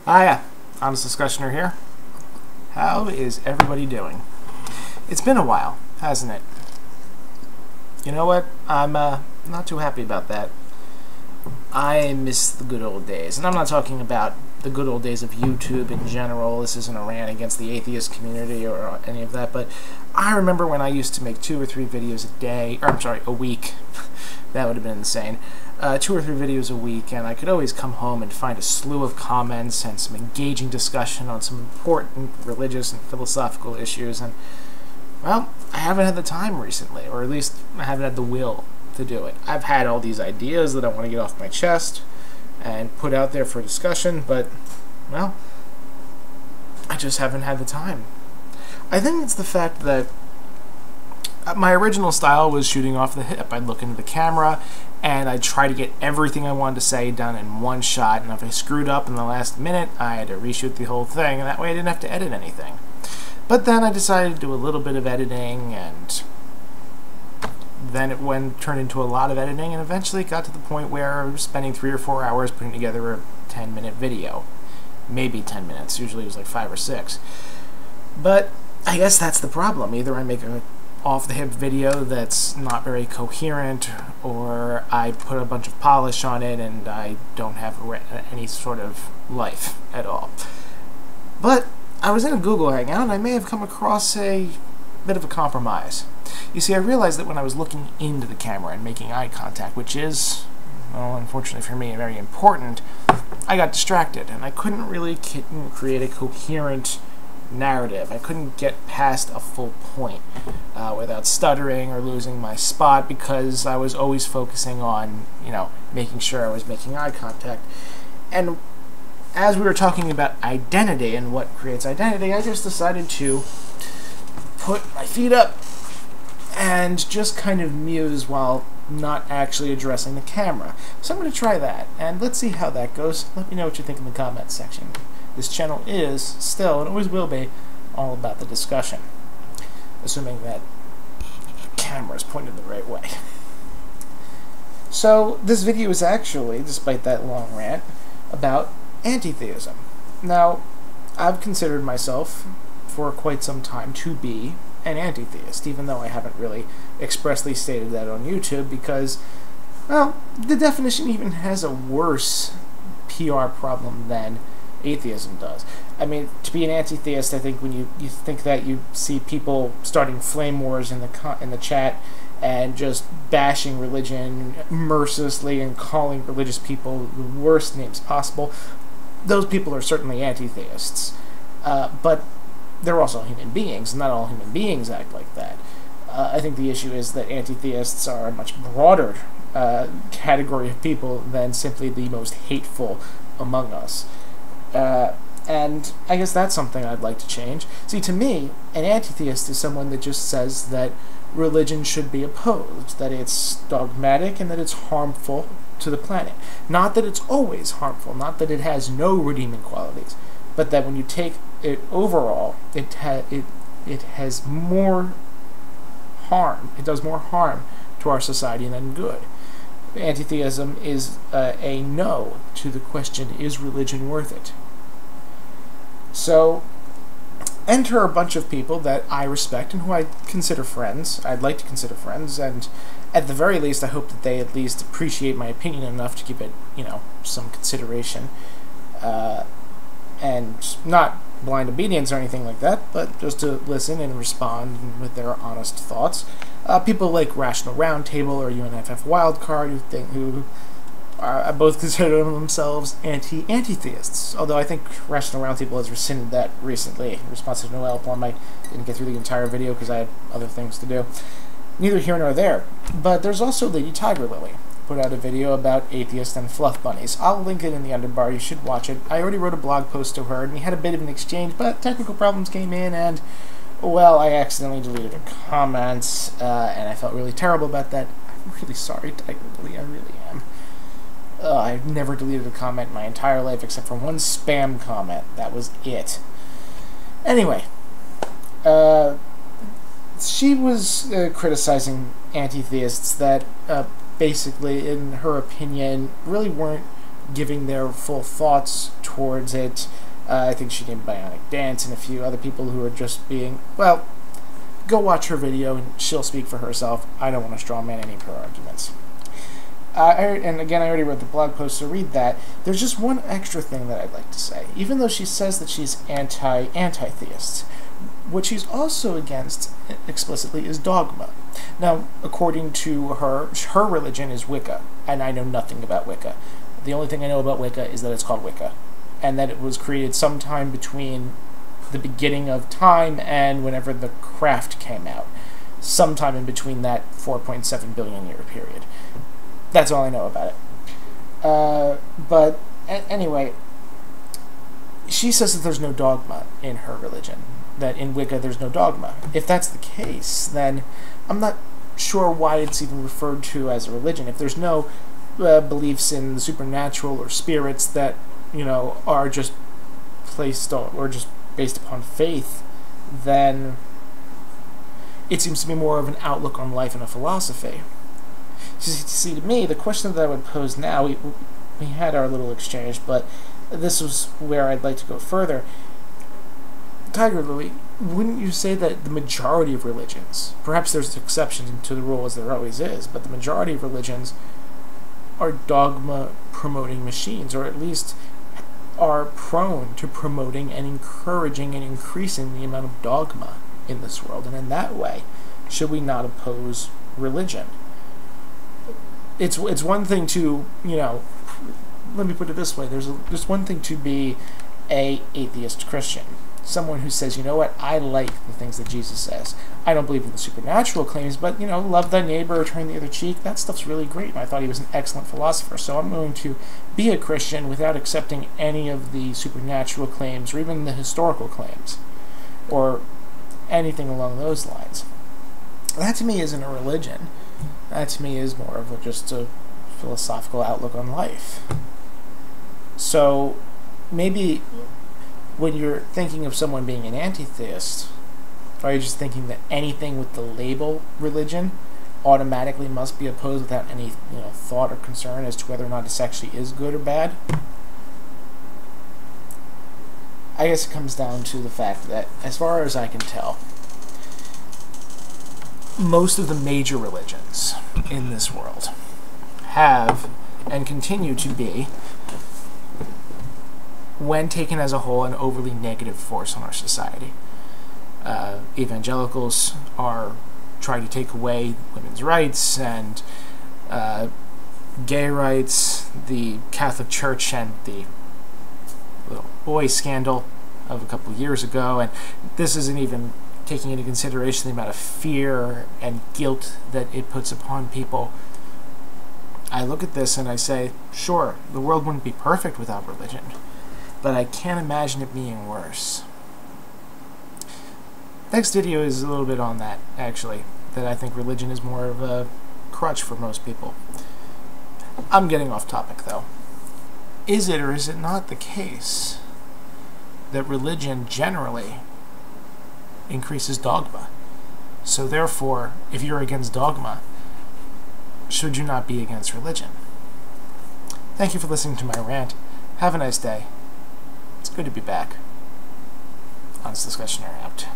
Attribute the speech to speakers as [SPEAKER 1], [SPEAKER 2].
[SPEAKER 1] Hiya, Honest Discussioner here. How is everybody doing? It's been a while, hasn't it? You know what? I'm not too happy about that. I miss the good old days. And I'm not talking about the good old days of YouTube in general. This isn't a rant against the atheist community or any of that, but I remember when I used to make 2 or 3 videos a day, or I'm sorry, a week. That would have been insane. 2 or 3 videos a week, and I could always come home and find a slew of comments and some engaging discussion on some important religious and philosophical issues, and, well, I haven't had the time recently, or at least I haven't had the will to do it. I've had all these ideas that I want to get off my chest and put out there for discussion, but, well, I just haven't had the time. I think it's the fact that my original style was shooting off the hip. I'd look into the camera and I'd try to get everything I wanted to say done in one shot, and if I screwed up in the last minute, I had to reshoot the whole thing, and that way I didn't have to edit anything. But then I decided to do a little bit of editing, and then it turned into a lot of editing, and eventually it got to the point where I was spending 3 or 4 hours putting together a 10-minute video. Maybe 10 minutes. Usually it was like 5 or 6. But I guess that's the problem. Either I make a off-the-hip video that's not very coherent, or I put a bunch of polish on it and I don't have any sort of life at all. But I was in a Google Hangout and I may have come across a bit of a compromise. You see, I realized that when I was looking into the camera and making eye contact, which is, well, unfortunately for me, very important, I got distracted and I couldn't really create a coherent narrative. I couldn't get past a full point without stuttering or losing my spot, because I was always focusing on, making sure I was making eye contact. And as we were talking about identity and what creates identity, I just decided to put my feet up and just kind of muse while not actually addressing the camera. So I'm going to try that, and let's see how that goes. Let me know what you think in the comments section. This channel is still, and always will be, all about the discussion, assuming that the camera is pointed the right way. So this video is actually, despite that long rant, about antitheism. Now, I've considered myself for quite some time to be an antitheist, even though I haven't really expressly stated that on YouTube, because, well, the definition even has a worse PR problem than atheism does. I mean, to be an anti-theist, I think when you think that, you see people starting flame wars in the chat and just bashing religion mercilessly and calling religious people the worst names possible. Those people are certainly anti-theists, but they're also human beings. Not all human beings act like that. I think the issue is that anti-theists are a much broader category of people than simply the most hateful among us. And I guess that's something I'd like to change. See, to me, an anti-theist is someone that just says that religion should be opposed, that it's dogmatic and that it's harmful to the planet. Not that it's always harmful, not that it has no redeeming qualities, but that when you take it overall, it has more harm. It does more harm to our society than good. Anti-theism is a no to the question, is religion worth it? So, enter a bunch of people that I respect and who I consider friends. I'd like to consider friends, and at the very least I hope that they at least appreciate my opinion enough to give it, some consideration. And not blind obedience or anything like that, but just to listen and respond with their honest thoughts. People like Rational Roundtable or UNFF Wildcard, who both consider themselves anti-theists. Although I think Rational Roundtable has rescinded that recently in response to Noel Plum. I didn't get through the entire video because I had other things to do. Neither here nor there. But there's also LadyTigerLily. Put out a video about atheists and fluff bunnies. I'll link it in the underbar. You should watch it. I already wrote a blog post to her, and we had a bit of an exchange, but technical problems came in, and, well, I accidentally deleted her comments, and I felt really terrible about that. I'm really sorry, Tigerlily. I really am. I've never deleted a comment in my entire life except for one spam comment. That was it. Anyway, she was criticizing anti-theists that basically, in her opinion, really weren't giving their full thoughts towards it. I think she named Bionic Dance and a few other people who are just being, well, go watch her video and she'll speak for herself. I don't want to strawman any of her arguments. And again, I already wrote the blog post, so read that. There's just one extra thing that I'd like to say. Even though she says that she's anti-theist, what she's also against explicitly is dogma. Now, according to her religion is Wicca, and I know nothing about Wicca. The only thing I know about Wicca is that it's called Wicca, and that it was created sometime between the beginning of time and whenever the craft came out. Sometime in between that 4.7 billion year period. That's all I know about it. But anyway, she says that there's no dogma in her religion. That in Wicca there's no dogma. If that's the case, then I'm not sure why it's even referred to as a religion. If there's no beliefs in the supernatural or spirits that, you know, are just placed on, or just based upon faith, then it seems to be more of an outlook on life and a philosophy. See, to me, the question that I would pose now, we had our little exchange, but this was where I'd like to go further. TigerLily, wouldn't you say that the majority of religions, perhaps there's exceptions to the rule as there always is, but the majority of religions are dogma-promoting machines, or at least are prone to promoting and encouraging and increasing the amount of dogma in this world? And in that way, should we not oppose religion? It's one thing to, you know, let me put it this way, there's one thing to be a atheist Christian, someone who says, you know what, I like the things that Jesus says. I don't believe in the supernatural claims, but, you know, love thy neighbor, turn the other cheek, that stuff's really great, and I thought he was an excellent philosopher, so I'm going to be a Christian without accepting any of the supernatural claims, or even the historical claims, or anything along those lines. That to me isn't a religion. That to me is more of just a philosophical outlook on life. So maybe when you're thinking of someone being an anti-theist, are you just thinking that anything with the label religion automatically must be opposed without any, you know, thought or concern as to whether or not this actually is good or bad? I guess it comes down to the fact that, as far as I can tell, most of the major religions in this world have and continue to be, when taken as a whole, an overly negative force on our society. Evangelicals are trying to take away women's rights and gay rights, the Catholic Church and the little boy scandal of a couple of years ago, and this isn't even taking into consideration the amount of fear and guilt that it puts upon people. I look at this and I say, sure, the world wouldn't be perfect without religion, but I can't imagine it being worse. Next video is a little bit on that, actually, that I think religion is more of a crutch for most people. I'm getting off topic, though. Is it or is it not the case that religion generally increases dogma? So therefore, if you're against dogma, should you not be against religion? Thank you for listening to my rant. Have a nice day. It's good to be back. Honest Discussioner out.